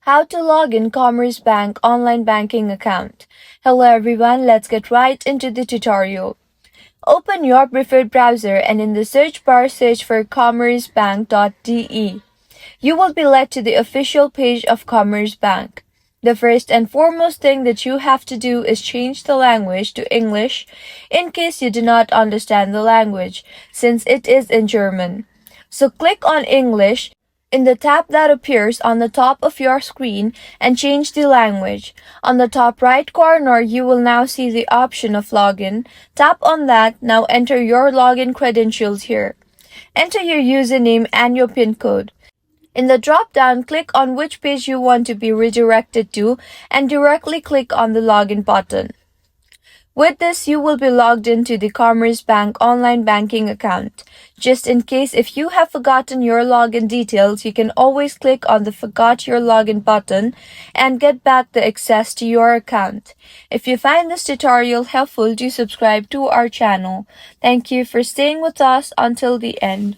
How to log in Commerz Bank online banking account. Hello everyone, let's get right into the tutorial. Open your preferred browser and in the search bar search for commerzbank.de. You will be led to the official page of Commerz Bank. The first and foremost thing that you have to do is change the language to English in case you do not understand the language, since it is in German. So click on English in the tab that appears on the top of your screen and change the language. On the top right corner, you will now see the option of login. Tap on that. Now enter your login credentials here. Enter your username and your PIN code. In the drop-down, click on which page you want to be redirected to and directly click on the login button. With this, you will be logged into the Commerz Bank online banking account. Just in case if you have forgotten your login details, you can always click on the Forgot Your Login button and get back the access to your account. If you find this tutorial helpful, do subscribe to our channel. Thank you for staying with us until the end.